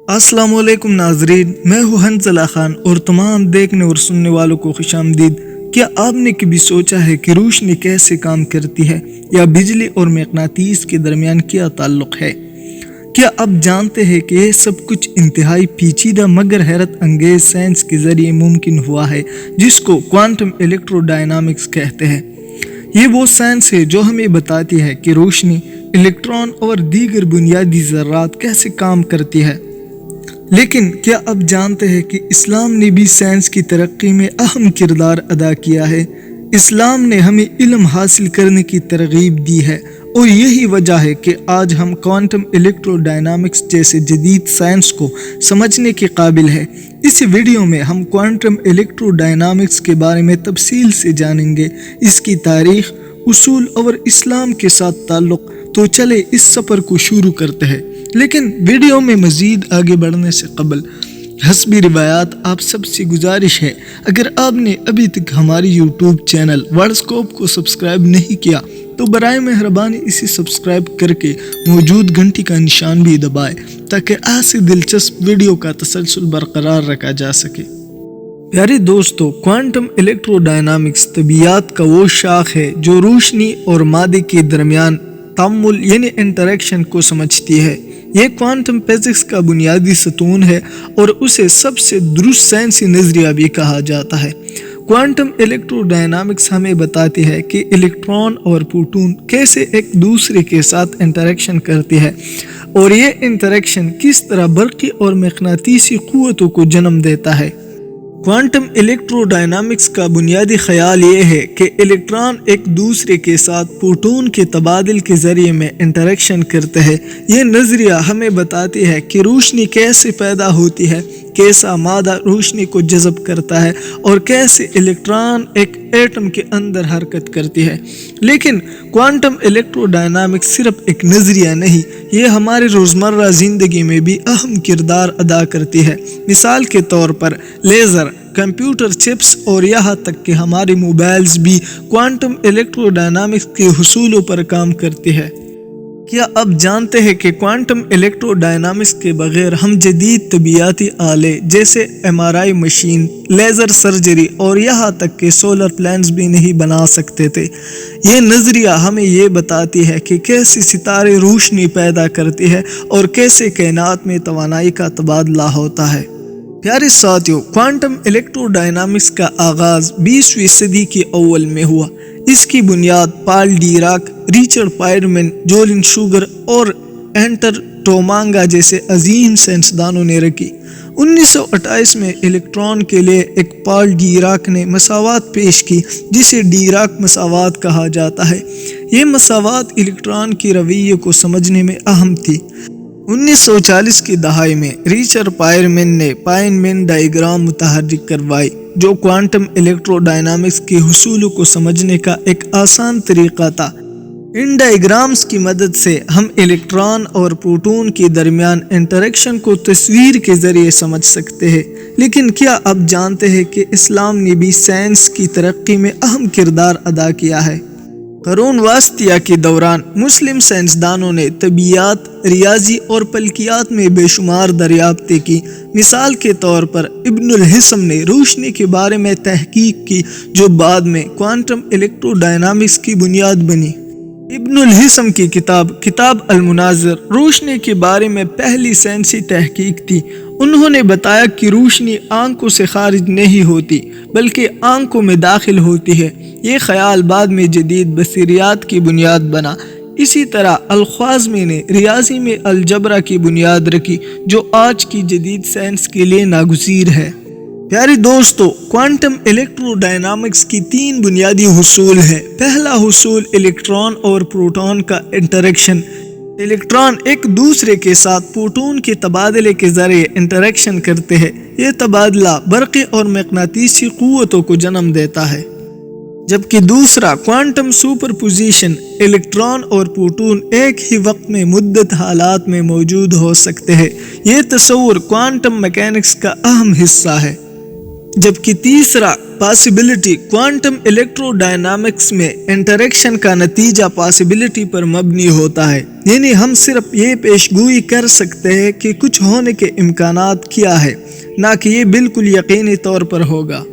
अस्सलाम वालेकुम नाजरीन, मैं हूँ हंज़ला खान और तमाम देखने और सुनने वालों को खुशामदीद। क्या आपने कभी सोचा है कि रोशनी कैसे काम करती है या बिजली और मकनातीस के दरमियान क्या ताल्लुक़ है? क्या आप जानते हैं कि यह सब कुछ इंतहाई पेचीदा मगर हैरत अंगेज साइंस के ज़रिए मुमकिन हुआ है, जिसको क्वांटम इलेक्ट्रोडायनामिक्स कहते हैं। ये वो साइंस है जो हमें बताती है कि रोशनी, इलेक्ट्रॉन और दीगर बुनियादी ज़र्रात कैसे काम करती है। लेकिन क्या आप जानते हैं कि इस्लाम ने भी साइंस की तरक्की में अहम किरदार अदा किया है। इस्लाम ने हमें इल्म हासिल करने की तरगीब दी है और यही वजह है कि आज हम क्वांटम इलेक्ट्रोडायनामिक्स जैसे जदीद साइंस को समझने के काबिल है। इस वीडियो में हम क्वांटम इलेक्ट्रोडायनामिक्स के बारे में तफसील से जानेंगे, इसकी तारीख, उसूल और इस्लाम के साथ ताल्लुक़। तो चले इस सफ़र को शुरू करते हैं। लेकिन वीडियो में मज़ीद आगे बढ़ने से कबल हस्बी रिवायात आप सबसे गुजारिश है, अगर आपने अभी तक हमारी यूट्यूब चैनल वर्डस्कोप को सब्सक्राइब नहीं किया तो बराए मेहरबानी इसे सब्सक्राइब करके मौजूद घंटी का निशान भी दबाएं, ताकि ऐसी दिलचस्प वीडियो का तसलसल बरकरार रखा जा सके। प्यारे दोस्तों, क्वांटम इलेक्ट्रोडायनामिक्स तबीयत का वो शाख है जो रोशनी और मादे के दरमियान तामुल यानी इंटरेक्शन को समझती है। ये क्वांटम फिजिक्स का बुनियादी सतून है और उसे सबसे दुरुस्त साइंसी नज़रिया भी कहा जाता है। क्वांटम इलेक्ट्रोडायनामिक्स हमें बताती है कि इलेक्ट्रॉन और प्रोटॉन कैसे एक दूसरे के साथ इंटरेक्शन करते हैं और ये इंटरेक्शन किस तरह बरक़ी और मकनातीसी क़ुव्वतों को जन्म देता है। क्वांटम इलेक्ट्रोडायनामिक्स का बुनियादी ख्याल ये है कि इलेक्ट्रॉन एक दूसरे के साथ प्रोटॉन के तबादल के ज़रिए में इंटरेक्शन करते हैं। ये नज़रिया हमें बताती है कि रोशनी कैसे पैदा होती है, कैसा मादा रोशनी को जज़ब करता है और कैसे इलेक्ट्रॉन एक एटम के अंदर हरकत करती है। लेकिन क्वांटम इलेक्ट्रोडायनामिक्स सिर्फ एक नज़रिया नहीं, ये हमारे रोज़मर्रा ज़िंदगी में भी अहम किरदार अदा करती है। मिसाल के तौर पर लेज़र, कंप्यूटर चिप्स और यहाँ तक कि हमारे मोबाइल्स भी क्वांटम इलेक्ट्रोडायनामिक्स के हुसूलों पर काम करती है। क्या आप जानते हैं कि क्वांटम इलेक्ट्रोडायनामिक्स के बगैर हम जदीद तबीयाती आले जैसे MRI मशीन, लेज़र सर्जरी और यहाँ तक कि सोलर प्लांट्स भी नहीं बना सकते थे। ये नज़रिया हमें ये बताती है कि कैसे सितारे रोशनी पैदा करती है और कैसे कायनात में तवानाई का तबादला होता है। प्यारे साथियों, क्वांटम इलेक्ट्रोडायनामिक्स का आगाज़ 20वीं सदी के अव्वल में हुआ। इसकी बुनियाद Paul Dirac, Richard Feynman, Julian Schwinger और एंटर टोमांगा जैसे अजीम साइंसदानों ने रखी। 1928 में इलेक्ट्रॉन के लिए एक पॉल डीराक ने मसावात पेश की, जिसे डीराक मसावात कहा जाता है। ये मसावात इलेक्ट्रॉन की रवैये को समझने में अहम थी। 1940 की दहाई में रिचर्ड फायरमैन ने फाइनमैन डायग्राम मुतहर्रिक करवाई, जो क्वांटम इलेक्ट्रोडायनामिक्स के हुसूलों को समझने का एक आसान तरीका था। इन डायग्राम्स की मदद से हम इलेक्ट्रॉन और प्रोटॉन के दरमियान इंटरेक्शन को तस्वीर के ज़रिए समझ सकते हैं। लेकिन क्या आप जानते हैं कि इस्लाम ने भी साइंस की तरक्की में अहम किरदार अदा किया है। क़ुरून वस्तिया के दौरान मुस्लिम साइंसदानों ने तबीयत, रियाजी और फल्कियात में बेशुमार दरियाफ्तें की। मिसाल के तौर पर इब्नुल हिस्म ने रोशनी के बारे में तहकीक की, जो बाद में क्वांटम इलेक्ट्रोडायनामिक्स की बुनियाद बनी। इब्नुल हिस्म की किताब अल-मुनाज़िर रोशनी के बारे में पहली साइंसी तहकीक थी। उन्होंने बताया कि रोशनी आंखों से खारिज नहीं होती, बल्कि आंखों में दाखिल होती है। ये ख्याल बाद में जदीद बसीरियात की बुनियाद बना। इसी तरह अल-ख्वाज़मी ने रियाजी में अलजबरा की बुनियाद रखी, जो आज की जदीद साइंस के लिए नागुज़ीर है। प्यारे दोस्तों, क्वांटम इलेक्ट्रोडायनामिक्स की 3 बुनियादी हुसूल है। पहला हुसूल इलेक्ट्रॉन और प्रोटॉन का इंटरेक्शन। इलेक्ट्रॉन एक दूसरे के साथ प्रोटॉन के तबादले के जरिए इंटरेक्शन करते हैं। ये तबादला बरक़ी और मकनातीसी क़ुव्वतों को जन्म देता है। जबकि दूसरा क्वांटम सुपरपोजिशन, इलेक्ट्रॉन और प्रोटॉन एक ही वक्त में मुद्दत हालात में मौजूद हो सकते हैं। ये तस्वुर क्वांटम मैकेनिक्स का अहम हिस्सा है। जबकि तीसरा पॉसिबिलिटी क्वांटम इलेक्ट्रोडायनामिक्स में इंटरेक्शन का नतीजा पॉसिबिलिटी पर मबनी होता है, यानी हम सिर्फ ये पेशगोई कर सकते हैं कि कुछ होने के इम्कानात क्या है, ना कि ये बिल्कुल यकीनी तौर पर होगा।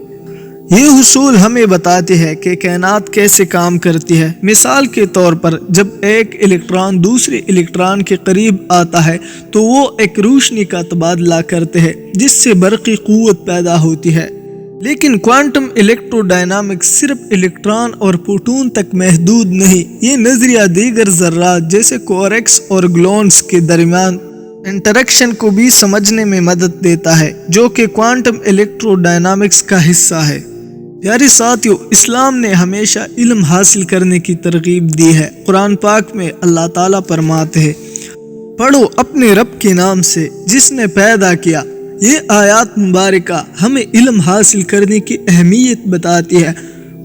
ये हुसूल हमें बताते हैं कि कायनात कैसे काम करती है। मिसाल के तौर पर जब एक इलेक्ट्रॉन दूसरे इलेक्ट्रॉन के करीब आता है तो वो एक रोशनी का तबादला करते हैं जिससे बरक़ी क़ुव्वत पैदा होती है। लेकिन क्वांटम इलेक्ट्रोडायनामिक्स सिर्फ इलेक्ट्रॉन और प्रोटॉन तक महदूद नहीं, ये नजरिया दीगर ज़र्रात जैसे क्वार्क्स और ग्लॉन्स के दरमियान इंटरेक्शन को भी समझने में मदद देता है, जो कि क्वांटम इलेक्ट्रोडायनामिक्स का हिस्सा है। प्यारे साथियों, इस्लाम ने हमेशा इल्म हासिल करने की तरगीब दी है। कुरान पाक में अल्लाह ताला फरमाते हैं, पढ़ो अपने रब के नाम से जिसने पैदा किया। ये आयत मुबारका हमें इल्म हासिल करने की अहमियत बताती है।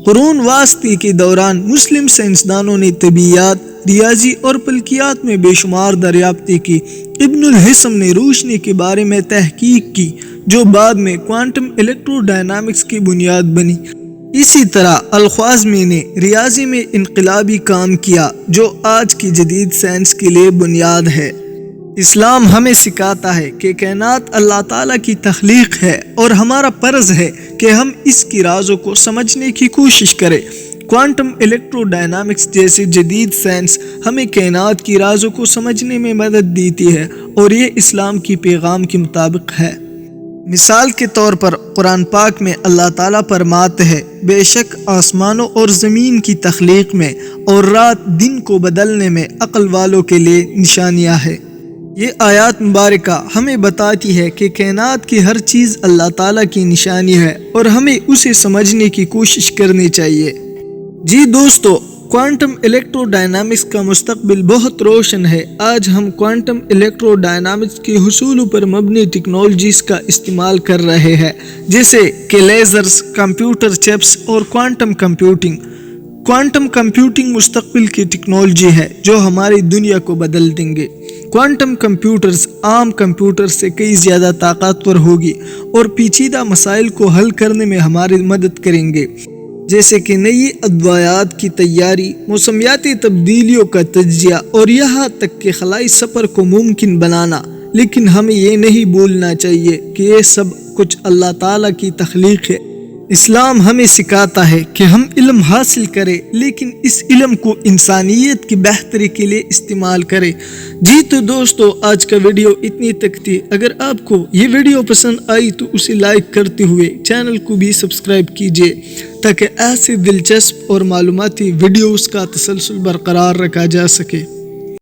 कुरान वास्ती के दौरान मुस्लिम साइंसदानों ने तबीयात, रियाजी और फल्कियात में बेशुमार दरियाफ्तें की। इब्नुल हिस्म ने रोशनी के बारे में तहकीक की, जो बाद में क्वांटम इलेक्ट्रोडायनामिक्स की बुनियाद बनी। इसी तरह अल-ख्वाज़मी ने रियाजी में इनकलाबी काम किया, जो आज की जदीद साइंस के लिए बुनियाद है। इस्लाम हमें सिखाता है कि कायनात अल्लाह ताला की तख्लीक है और हमारा फर्ज है कि हम इसकी राज़ों को समझने की कोशिश करें। क्वांटम इलेक्ट्रोडायनामिक्स जैसी जदीद साइंस हमें कायनात की राज़ों को समझने में मदद देती है और ये इस्लाम की पैगाम के मुताबिक है। मिसाल के तौर पर कुरान पाक में अल्लाह ताला फरमाते हैं, बेशक आसमानों और ज़मीन की तख्लीक में और रात दिन को बदलने में अक्ल वालों के लिए निशानियाँ हैं। ये आयत मुबारका हमें बताती है कि कायनात की हर चीज़ अल्लाह ताला की निशानी है और हमें उसे समझने की कोशिश करनी चाहिए। जी दोस्तों, क्वांटम इलेक्ट्रोडायनामिक्स का मुस्तकबिल बहुत रोशन है। आज हम क्वांटम इलेक्ट्रोडायनामिक्स के हुसूलों पर मबनी टेक्नोलॉजीज़ का इस्तेमाल कर रहे हैं, जैसे कि लेज़र्स, कंप्यूटर चिप्स और क्वांटम कंप्यूटिंग। क्वांटम कंप्यूटिंग मुस्तकबिल की टेक्नोलॉजी है जो हमारी दुनिया को बदल देंगे। क्वांटम कंप्यूटर्स आम कंप्यूटर से कई ज़्यादा ताकतवर होगी और पेचीदा मसाइल को हल करने में हमारी मदद करेंगे, जैसे कि नई अद्वायात की तैयारी, मौसमियाती तब्दीलियों का तज्जिया और यहाँ तक कि खलाई सफ़र को मुमकिन बनाना। लेकिन हमें ये नहीं भूलना चाहिए कि ये सब कुछ अल्लाह ताला की तख्लीक है। इस्लाम हमें सिखाता है कि हम इल्म हासिल करें, लेकिन इस इल्म को इंसानियत की बेहतरी के लिए इस्तेमाल करें। जी तो दोस्तों, आज का वीडियो इतनी तक थी। अगर आपको ये वीडियो पसंद आई तो उसे लाइक करते हुए चैनल को भी सब्सक्राइब कीजिए, ताकि ऐसे दिलचस्प और मालूमाती वीडियोस का तसलसल बरकरार रखा जा सके।